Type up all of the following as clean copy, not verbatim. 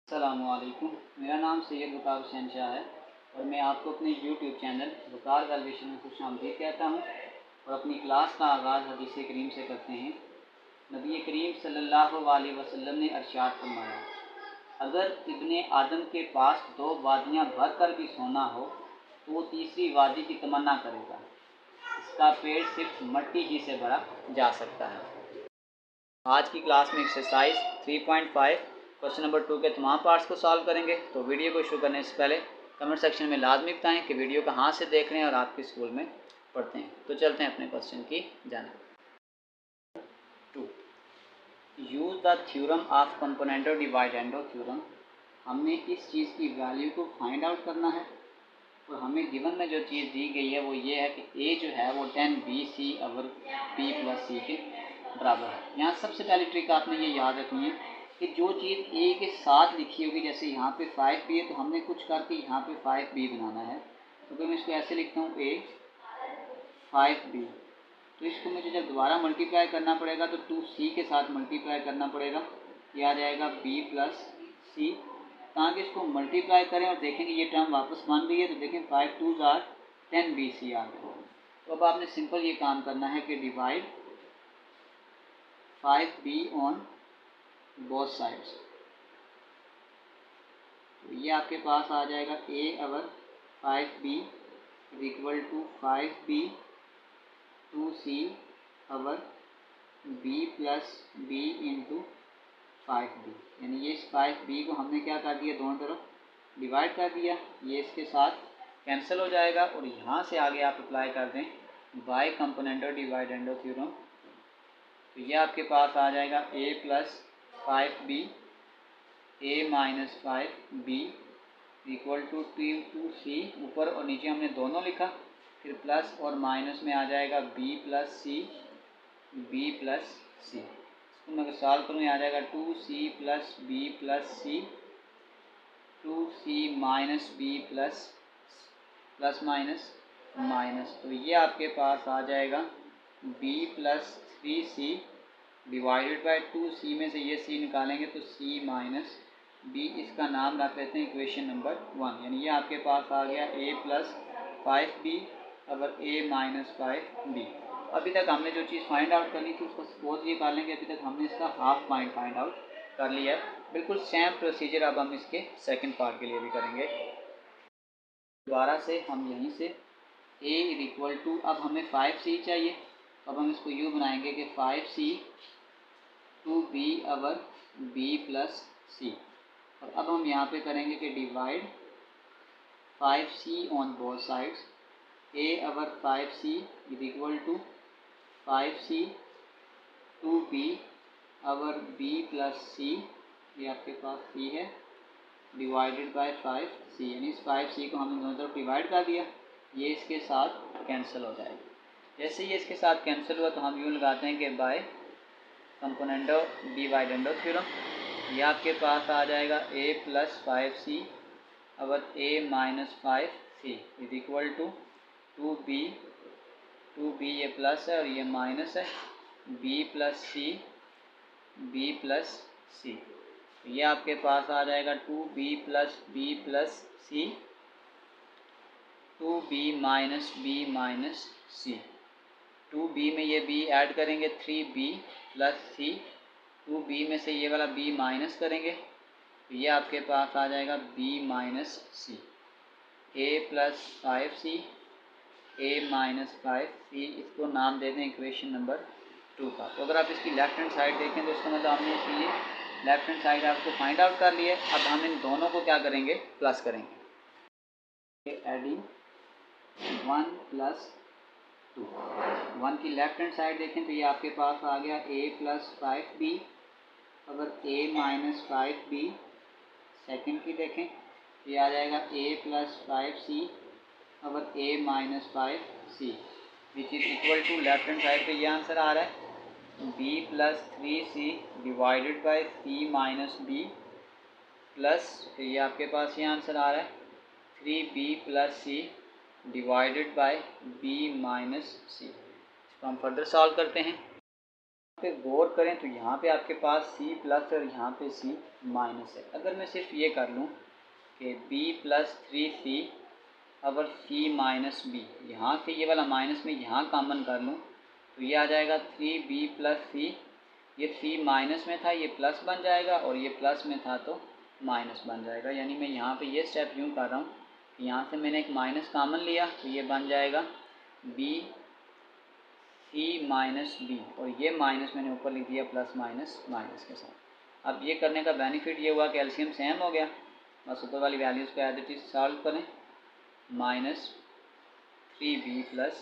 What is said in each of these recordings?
अस्सलामुअलैकुम। मेरा नाम सैयद वकार हुसैन शाह है और मैं आपको अपने यूट्यूब चैनल वकार वैल्यूएशन में खुशामदीद कहता हूँ और अपनी क्लास का आगाज़ हदीस करीम से करते हैं। नबी करीम सल्लल्लाहु अलैहि वसल्लम ने इरशाद फरमाया, अगर इब्ने आदम के पास 2 वादियाँ भर कर भी सोना हो तो वो तीसरी वादी की तमन्ना करेगा। इसका पेट सिर्फ मट्टी ही से भरा जा सकता है। आज की क्लास में एक्सरसाइज 3.5 क्वेश्चन नंबर 2 के तमाम पार्ट्स को सॉल्व करेंगे। तो वीडियो को शुरू करने से पहले कमेंट सेक्शन में लाजमी बताएं कि वीडियो कहाँ से देख रहे हैं और आपके स्कूल में पढ़ते हैं। तो चलते हैं अपने क्वेश्चन की जानिब। 2 use the theorem of componendo dividendo theorem. हमने इस चीज़ की वैल्यू को फाइंड आउट करना है और हमें गिवन में जो चीज़ दी गई है वो ये है कि ए जो है वो 10BC ओवर P + C के बराबर है। यहाँ सबसे पहली ट्रिक आपने ये याद रखनी है कि जो चीज़ ए के साथ लिखी होगी, जैसे यहाँ पे 5B है तो हमने कुछ करके यहाँ पे 5B बनाना है। तो अगर मैं इसको ऐसे लिखता हूँ A 5B, तो इसको मुझे जब दोबारा मल्टीप्लाई करना पड़ेगा तो 2C के साथ मल्टीप्लाई करना पड़ेगा। ये आ जाएगा B + C। ताकि इसको मल्टीप्लाई करें और देखें कि ये टर्म वापस बन रही है तो देखें 5 2 ज़ार 10BC आ गया। तो अब आपने सिंपल ये काम करना है कि divide 5B on both sides. तो ये आपके पास आ जाएगा A over 5B equal to 5B 2C over B + B into 5B। यानी ये इस 5B को हमने क्या कर दिया, दोनों तरफ डिवाइड कर दिया। ये इसके साथ कैंसिल हो जाएगा और यहाँ से आगे आप अप्लाई कर दें बाय कंपोनेंडो डिवाइडेंडो थ्योरम। तो ये आपके पास आ जाएगा A + 5B A - 5B equal to 2C। ऊपर और नीचे हमने दोनों लिखा, फिर प्लस और माइनस में आ जाएगा B + C B + C। इसको मैं अगर सॉल्व करूँ आ जाएगा 2C + B + C 2C - B plus minus. तो ये आपके पास आ जाएगा B + 3C divided bye 2C में से ये C निकालेंगे तो C - B। इसका नाम रख लेते हैं इक्वेशन नंबर 1। यानी ये आपके पास आ गया A + 5B over A - 5B। अभी तक हमने जो चीज़ फाइंड आउट करनी थी उसको सपोज ये कर लेंगे अभी तक हमने इसका हाफ पॉइंट फाइंड आउट कर लिया है। बिल्कुल सेम प्रोसीजर अब हम इसके सेकंड पार्ट के लिए भी करेंगे। दोबारा से हम यहीं से A इक्वल टू, अब हमें 5C चाहिए। अब हम इसको यूँ बनाएंगे कि 5C 2B over B + C। और अब हम यहाँ पे करेंगे कि divide 5C on both sides. A over 5C equal to 5C 2B over B + C। ये आपके पास C है डिवाइडेड बाय 5C। यानी इस 5C को हमने दोनों तरफ डिवाइड कर दिया। ये इसके साथ कैंसिल हो जाएगा। जैसे ये इसके साथ कैंसिल हुआ तो हम यूँ लगाते हैं कि बाय कंपोनेंडो डिवाइडेंडो थ्योरम। ये आपके पास आ जाएगा A + 5C over A - 5C equal to 2B ये प्लस है और ये माइनस है B + C B + C। ये आपके पास आ जाएगा 2B + B + C 2B - B - C। 2B में ये B ऐड करेंगे 3B + C। 2B में से ये वाला B माइनस करेंगे तो ये आपके पास आ जाएगा B - C। A + 5C A - 5C। इसको नाम दे दें इक्वेशन नंबर 2 का। तो अगर आप इसकी लेफ्ट हैंड साइड देखें तो इसका मतलब हमने इसकी लेफ्ट हैंड साइड आपको फाइंड आउट कर लिया है। अब हम इन दोनों को क्या करेंगे, प्लस करेंगे। एडिंग 1 + 2। 1 की लेफ्ट हैंड साइड देखें तो ये आपके पास आ गया A + 5B अगर A - 5B। सेकंड की देखें ये आ जाएगा A + 5C अगर A - 5C which is equal to, left hand side पे ये आंसर आ रहा है B + 3C divided by C - B plus ये आपके पास ये आंसर आ रहा है 3B + C divided by B - C। इसको हम फर्दर सॉल्व करते हैं। पे गौर करें तो यहाँ पे आपके पास सी प्लस और यहाँ पे सी माइनस है। अगर मैं सिर्फ ये कर लूँ कि बी प्लस 3c अवर सी माइनस बी, यहाँ से ये वाला माइनस में यहाँ कॉमन कर लूँ तो ये आ जाएगा 3b प्लस सी। ये सी माइनस में था, ये प्लस बन जाएगा, और ये प्लस में था तो माइनस बन जाएगा। यानी मैं यहाँ पे ये स्टेप यूँ कर रहा हूँ कि यहाँ से मैंने एक माइनस कॉमन लिया तो ये बन जाएगा बी सी माइनस बी, और ये माइनस मैंने ऊपर लिख दिया प्लस माइनस माइनस के साथ। अब ये करने का बेनिफिट ये हुआ कि एलसीएम सेम हो गया। बस ऊपर वाली वैल्यूज़ को एज इट इज सॉल्व करें। माइनस 3b प्लस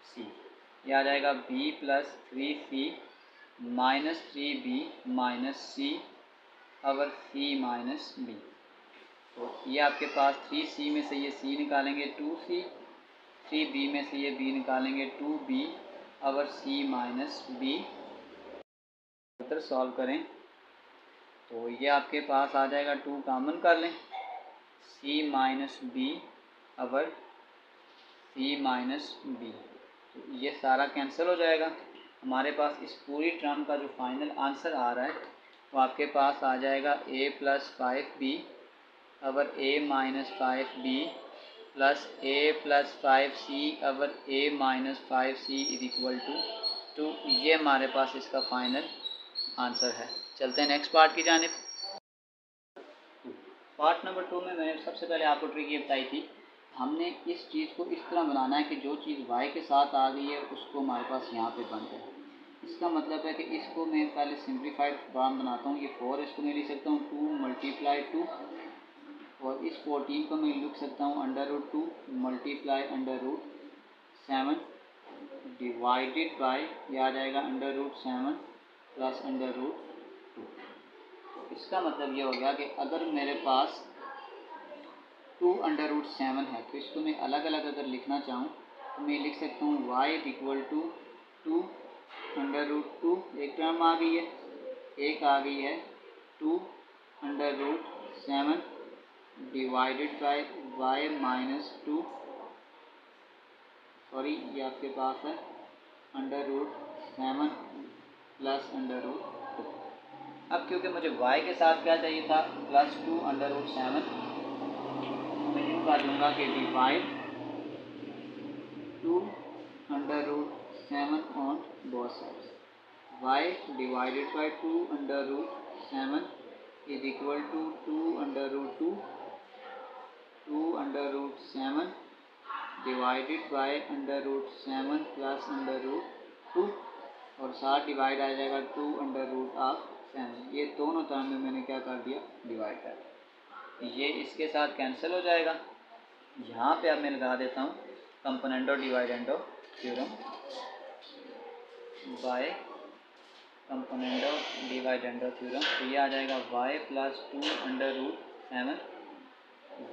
सी, ये आ जाएगा b plus 3c minus 3b minus c over c minus b। तो ये आपके पास 3c में से ये c निकालेंगे 2c, 3b में से ये b निकालेंगे 2b अवर c माइनस b। इधर सॉल्व करें तो ये आपके पास आ जाएगा 2 कॉमन कर लें, c माइनस b अवर c माइनस b, तो ये सारा कैंसिल हो जाएगा। हमारे पास इस पूरी टर्म का जो फाइनल आंसर आ रहा है वो आपके पास आ जाएगा a plus 5b over a minus 5b plus a plus 5c over a minus 5c is equal to 2। ये हमारे पास इसका फाइनल आंसर है। चलते हैं नेक्स्ट पार्ट की जानिब। पार्ट नंबर 2 में मैंने सबसे पहले आपको ट्रिक ये बताई थी, हमने इस चीज़ को इस तरह बनाना है कि जो चीज़ y के साथ आ गई है उसको हमारे पास यहाँ पे बन जाए। इसका मतलब है कि इसको मैं पहले सिंप्लीफाइड फॉर्म बनाता हूँ। ये 4 इसको मैं लिख सकता हूँ 2 मल्टीप्लाई 2, और इस 14 को मैं लिख सकता हूँ √2 मल्टीप्लाई √7 डिवाइडेड बाय, ये आ जाएगा √7 प्लस √2। इसका मतलब ये हो गया कि अगर मेरे पास 2√7 है तो इसको मैं अलग अलग अगर लिखना चाहूँ तो मैं लिख सकता हूँ y इक्वल टू 2√2, एक टर्म आ गई है, एक आ गई है 2√7 divided by y minus 2, sorry ये आपके पास है √7 प्लस √2। अब क्योंकि मुझे y के साथ क्या चाहिए था प्लस 2√7, मैं यूँ कर लूँगा कि divide 2√7 on both sides, y divided by 2√7 is equal to 2√7 divided by √7 plus √2, और साथ डिवाइड आ जाएगा 2√7। ये दोनों टर्म में मैंने क्या कर दिया डिवाइड कर दिया। ये इसके साथ कैंसिल हो जाएगा। यहाँ पे अब मैं लगा देता हूँ componendo dividendo theorem by componendo dividendo theorem. तो ये आ जाएगा y प्लस 2√7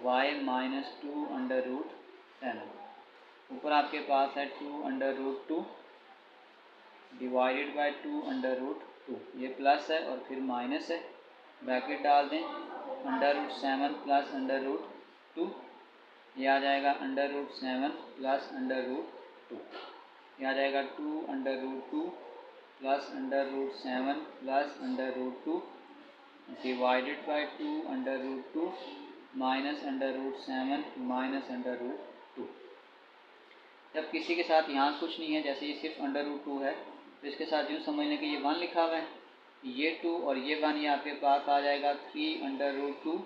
y माइनस 2√7, ऊपर आपके पास है 2√2 डिवाइडेड बाय 2√2, ये प्लस है और फिर माइनस है, ब्रैकेट डाल दें √7 प्लस √2, ये आ जाएगा √7 प्लस √2, ये आ जाएगा 2√2 plus √7 plus √2 divided bye 2√2 minus √7 minus √2। जब किसी के साथ यहाँ कुछ नहीं है, जैसे ये सिर्फ √2 है, तो इसके साथ यूँ समझ लें कि ये 1 लिखा हुआ है, ये 2 और ये 1, ये आपके पास आ जाएगा 3√2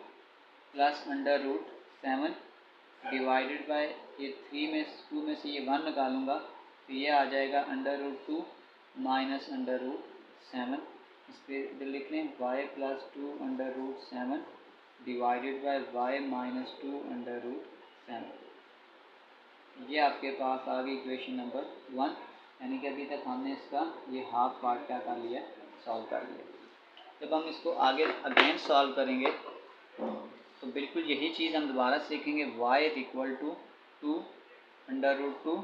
प्लस √7 डिवाइडेड बाय, ये 3 में 2 में से ये 1 निकालूंगा तो ये आ जाएगा √2 माइनस √7। इस पर इधर लिख लें y plus 2√7 divided by y minus 2√7। ये आपके पास आ गई इक्वेशन नंबर 1, यानी कि अभी तक हमने इसका ये हाफ पार्ट क्या कर लिया सॉल्व कर लिया। जब हम इसको आगे अगेन सॉल्व करेंगे तो बिल्कुल यही चीज़ हम दोबारा सीखेंगे। y इक्वल टू 2√2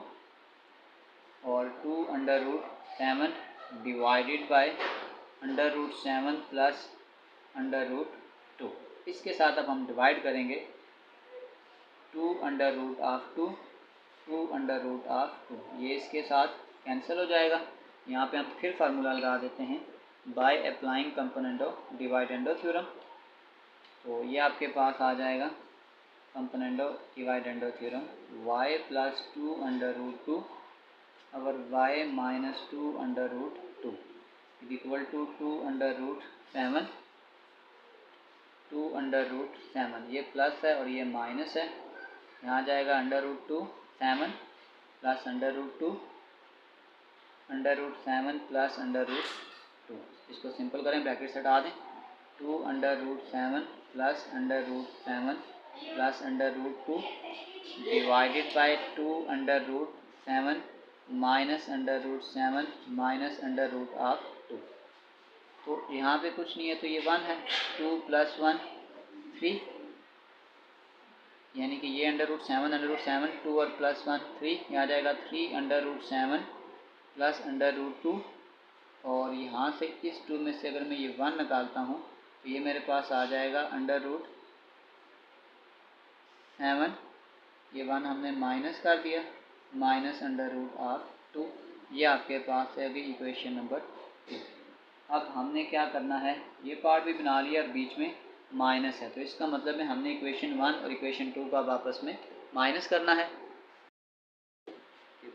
और 2√7 डिवाइडेड बाय √7 प्लस √2। इसके साथ अब हम डिवाइड करेंगे 2√2, ये इसके साथ कैंसिल हो जाएगा। यहाँ पे हम फिर फार्मूला लगा देते हैं by applying componendo dividendo theorem. तो ये आपके पास आ जाएगा componendo dividendo theorem, y plus 2 under root 2 और y minus 2 under root 2 is equal to 2 under root 7, 2 under root 7, ये प्लस है और ये माइनस है, यहाँ जाएगा under root 2 7 plus under root 2 under root 7 plus under root 2। इसको सिंपल करें, ब्रैकेट हटा दें, 2 under root 7 plus under root 7 plus under root 2 divided by 2 under root 7 minus under root 7 minus under root of 2। तो यहाँ पे कुछ नहीं है तो ये 1 है, 2 प्लस 1 3, यानी कि ये अंडर रूट 7 2 और प्लस 1 3, यहाँ जाएगा 3 under root 7 plus under root 2, और यहाँ से इस 2 में से अगर मैं ये 1 निकालता हूँ तो ये मेरे पास आ जाएगा अंडर रूट 7, ये 1 हमने माइनस कर दिया, माइनस अंडर रूट ऑफ 2। ये आपके पास है अभी इक्वेशन नंबर 2। अब हमने क्या करना है, ये पार्ट भी बना लिया और बीच में माइनस है, तो इसका मतलब है हमने इक्वेशन 1 और इक्वेशन 2 का आपस में माइनस करना है।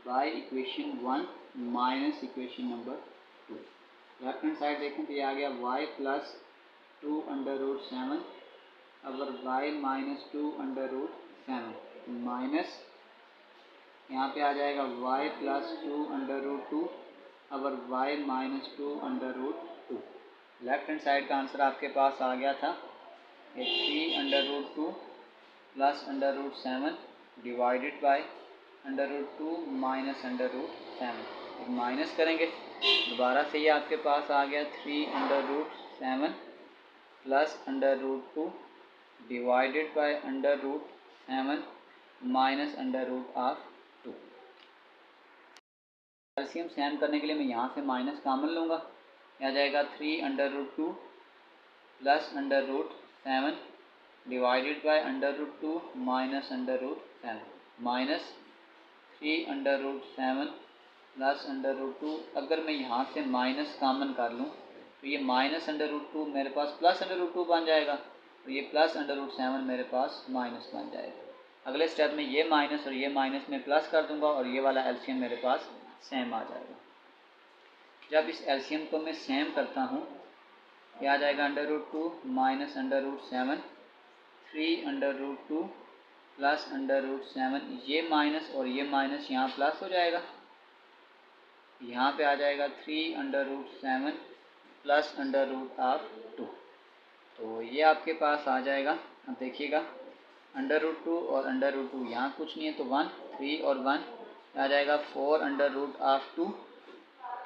By equation 1 minus equation number 2, left hand side देखें तो ये आ गया y प्लस 2 अंडर रूट 7 अगर y minus 2 under root 7 minus यहाँ पे आ जाएगा y प्लस 2 अंडर रूट 2 अगर y minus 2 under root 2। Left hand side का आंसर आपके पास आ गया था ये 3 under root 2 plus under root 7 divided by under root 2 minus under root 7। Minus करेंगे दोबारा से ये आपके पास आ गया 3 under root 7 plus under root 2 divided by under root 7 minus under root of 2। LCM same करने के लिए मैं यहाँ से माइनस कॉमन लूँगा, यहाँ जाएगा 3 under root 2 plus under root 7 divided by under root 2 minus under root 7 minus 3 under root 7 plus under root 2। अगर मैं यहाँ से माइनस कॉमन कर लूँ तो ये माइनस अंडर रूट 2 मेरे पास प्लस अंडर रूट 2 बन जाएगा, तो ये प्लस अंडर रूट 7 मेरे पास माइनस बन जाएगा। अगले स्टेप में ये माइनस और ये माइनस में प्लस कर दूंगा और ये वाला एलसीएम मेरे पास सेम आ जाएगा। जब इस एलसीएम को मैं सेम करता हूँ ये आ जाएगा under root 2 minus under root 7, 3 under root 2 plus under root 7, ये माइनस और ये माइनस यहाँ प्लस हो जाएगा, यहाँ पे आ जाएगा 3 under root 7 plus under root of 2। तो ये आपके पास आ जाएगा, अब देखिएगा अंडर रूट 2 और अंडर रूट 2 यहाँ कुछ नहीं है तो 1, 3 और 1 आ जाएगा 4 अंडर रूट ऑफ 2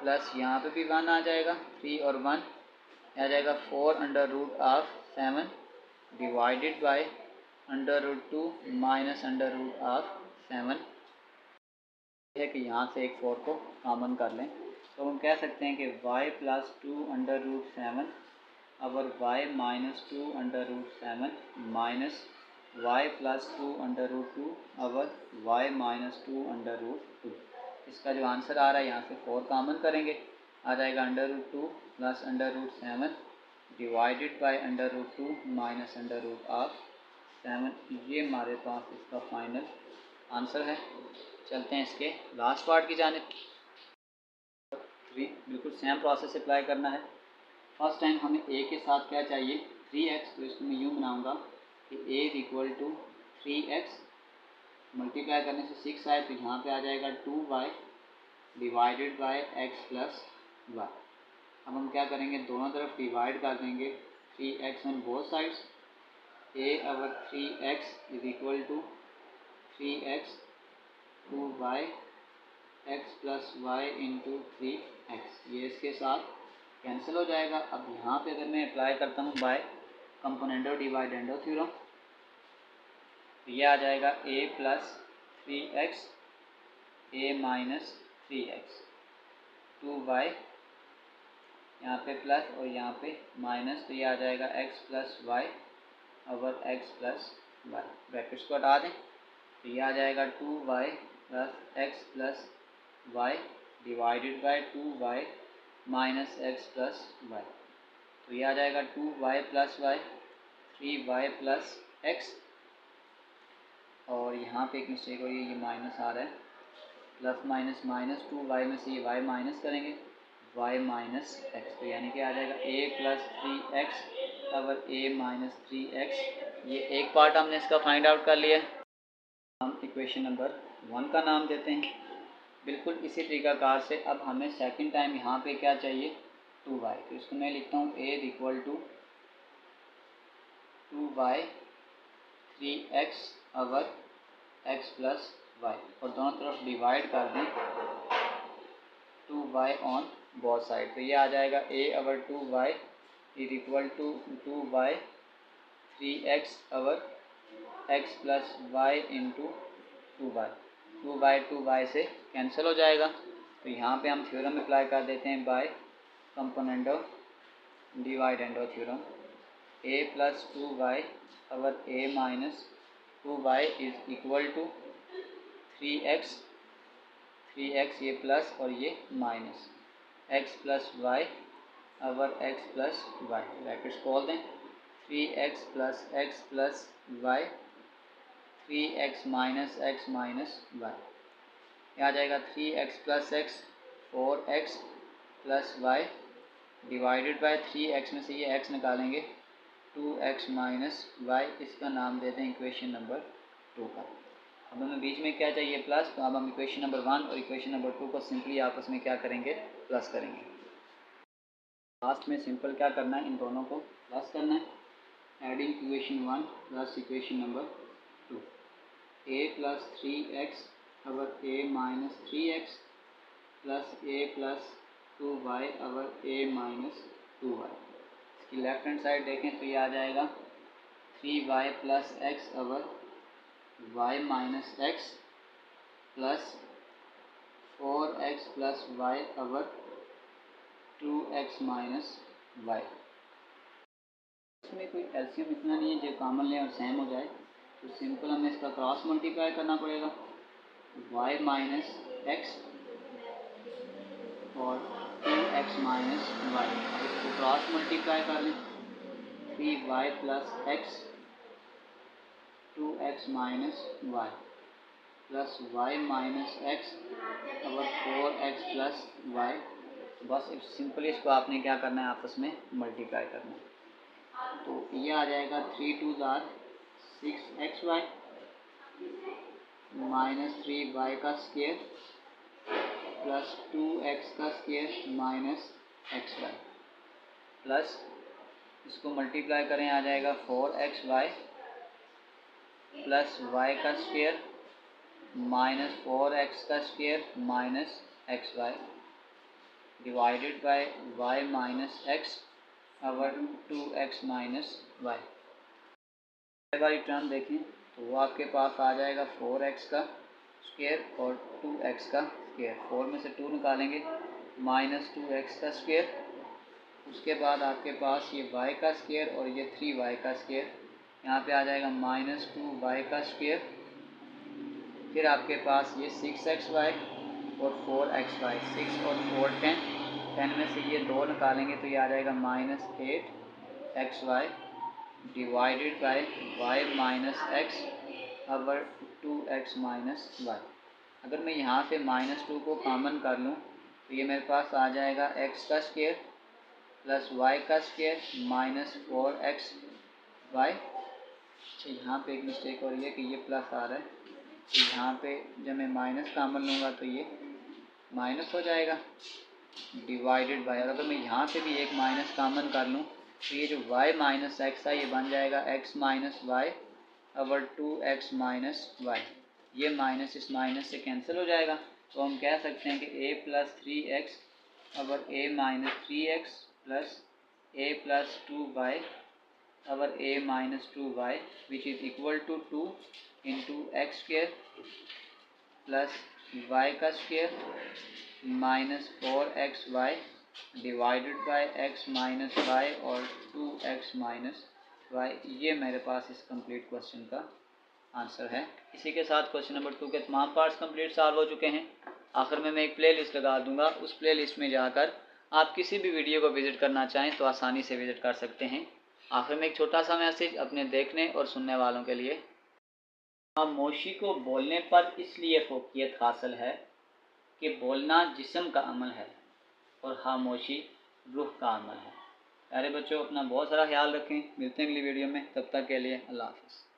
प्लस यहाँ पे भी 1 आ जाएगा, 3 और 1 आ जाएगा 4 under root of 7 divided by under root 2 minus under root of 7 है कि यहाँ से एक 4 को कॉमन कर लें तो हम कह सकते हैं कि y plus 2 under root 7 over y minus 2 under root 7 minus y plus 2 under root 2 over y minus 2 under root 2। इसका जो आंसर आ रहा है यहाँ से 4 कॉमन करेंगे, आ जाएगा under root 2 plus under root 7 divided by under root 2 minus under root of 7। ये हमारे पास इसका फाइनल आंसर है। चलते हैं इसके लास्ट पार्ट की जानिब। बिल्कुल सेम प्रोसेस अप्लाई करना है। फर्स्ट टाइम हमें a के साथ क्या चाहिए 3x, तो इसको मैं यूँ बनाऊँगा कि a is equal to 3x multiply करने से 6 आए तो यहाँ पे आ जाएगा 2y divided by x plus y। अब हम क्या करेंगे दोनों तरफ डिवाइड कर देंगे 3x on both sides, a over 3x is equal to 3x 2y x plus y into 3x, ये इसके साथ कैंसिल हो जाएगा। अब यहाँ पे अगर मैं अप्लाई करता हूँ बाय कंपोनेंडो डिवाइडेंडो थ्योरम तो ये आ जाएगा a plus 3x a minus 3x 2y यहाँ पे प्लस और यहाँ पे माइनस, तो ये आ जाएगा x plus y over x plus y. Brackets को हटा दें तो ये आ जाएगा 2y plus x plus y divided by 2y minus x plus y. तो ये आ जाएगा 2y plus Y, 3y plus x, और यहाँ पे एक मिस्टेक हो रही है, ये माइनस आ रहा है, प्लस माइनस माइनस 2y में से ये y माइनस करेंगे, y माइनस एक्स, तो यानी कि आ जाएगा a प्लस 3x और a माइनस 3x। ये एक पार्ट हमने इसका फाइंड आउट कर लिया। हम इक्वेशन नंबर 1 का नाम देते हैं। बिल्कुल इसी तरीकाकार से अब हमें सेकंड टाइम यहाँ पे क्या चाहिए, 2y, तो इसको मैं लिखता हूँ a equal to 2y 3x over x plus y, और दोनों तरफ डिवाइड कर दें 2y ऑन बोथ साइड, तो ये आ जाएगा a over 2y is equal to 2y 3x over x plus y into 2y, 2y से कैंसिल हो जाएगा। तो यहाँ पे हम थ्योरम अप्लाई कर देते हैं by component of divide and of theorem, a plus 2y over a minus 2y is equal to 3x ये प्लस और ये minus x plus y over x plus y, brackets खोल दें, 3x plus Y 3x minus Y, यह आ जाएगा 3x plus x 4x plus y divided by 3x में से ये x निकालेंगे 2x माइनस वाई, इसका नाम देते हैं इक्वेशन नंबर 2 का। अब हमें बीच में क्या चाहिए, प्लस, तो अब हम इक्वेशन नंबर 1 और इक्वेशन नंबर 2 को सिंपली आपस में क्या करेंगे, प्लस करेंगे। लास्ट में सिंपल क्या करना है, इन दोनों को प्लस करना है। Adding equation 1 plus equation number 2, a plus 3x over a minus 3x plus a plus 2y over a minus 2y। इसकी लेफ्ट हैंड साइड देखें तो ये आ जाएगा 3y plus x over y minus x plus 4x plus y over 2x minus y. इसमें कोई LCM इतना नहीं है जो कॉमन लें और सेम हो जाए, तो सिंपल हमें इसका क्रॉस मल्टीप्लाई करना पड़ेगा, y माइनस एक्स और 2x माइनस वाई। इसको क्रॉस मल्टीप्लाई कर लें, 3y plus x 2x minus y plus y minus x और 4x प्लस वाई। बस सिंपली इसको आपने क्या करना है, आपस में मल्टीप्लाई करना है। तो ये आ जाएगा 3 2 6xy माइनस 3y का स्क्वायर प्लस 2x का स्क्वायर माइनस xy, प्लस इसको मल्टीप्लाई करें आ जाएगा 4xy प्लस y का स्क्वायर माइनस 4x का square minus xy divided by y minus x over 2x minus y वाली टर्म देखें तो वो आपके पास आ जाएगा 4x का स्क्वायर और 2x का स्क्वायर, 4 में से 2 निकालेंगे माइनस 2x का स्क्वायर, उसके बाद आपके पास ये y का स्क्वायर और ये 3y का स्क्वायर, यहाँ पे आ जाएगा माइनस 2y का स्क्वायर, फिर आपके पास ये 6xy और 4xy, 6 और 4 10 में से ये 2 निकालेंगे तो ये आ जाएगा minus 8xy divided by y minus x over 2x minus y. अगर मैं यहाँ से -2 को कॉमन कर लूँ तो ये मेरे पास आ जाएगा x का स्क्वायर प्लस y का स्क्वायर माइनस 4x वाई। अच्छा, यहाँ पे एक मिस्टेक हो रही है कि ये प्लस आ रहा है, तो यहाँ पे जब मैं माइनस कॉमन लूँगा तो ये माइनस हो जाएगा डिवाइडेड बाय, और अगर मैं यहाँ से भी एक माइनस कॉमन कर लूँ तो ये जो y माइनस एक्स है ये बन जाएगा x minus y over 2x minus y, ये माइनस इस माइनस से कैंसिल हो जाएगा। तो हम कह सकते हैं कि a plus 3x over a minus 3x plus a plus 2y over a minus 2y which is equal to 2 into x square plus y का square minus 4xy divided by x minus y और 2x minus y. ये मेरे पास इस complete question का answer है। इसी के साथ क्वेश्चन नंबर 2 के तमाम पार्ट्स कंप्लीट सॉल्व हो चुके हैं। आखिर में मैं एक प्ले लिस्ट लगा दूंगा, उस प्ले लिस्ट में जाकर आप किसी भी वीडियो को विज़िट करना चाहें तो आसानी से विज़िट कर सकते हैं। आखिर में एक छोटा सा मैसेज अपने देखने और सुनने वालों के लिए, खामोशी को बोलने पर इसलिए फोकियत हासिल है कि बोलना जिस्म का अमल है और खामोशी रूह का अमल है। प्यारे बच्चों, अपना बहुत सारा ख्याल रखें। मिलते हैं अगली वीडियो में, तब तक के लिए अल्लाह हाफ़िज़।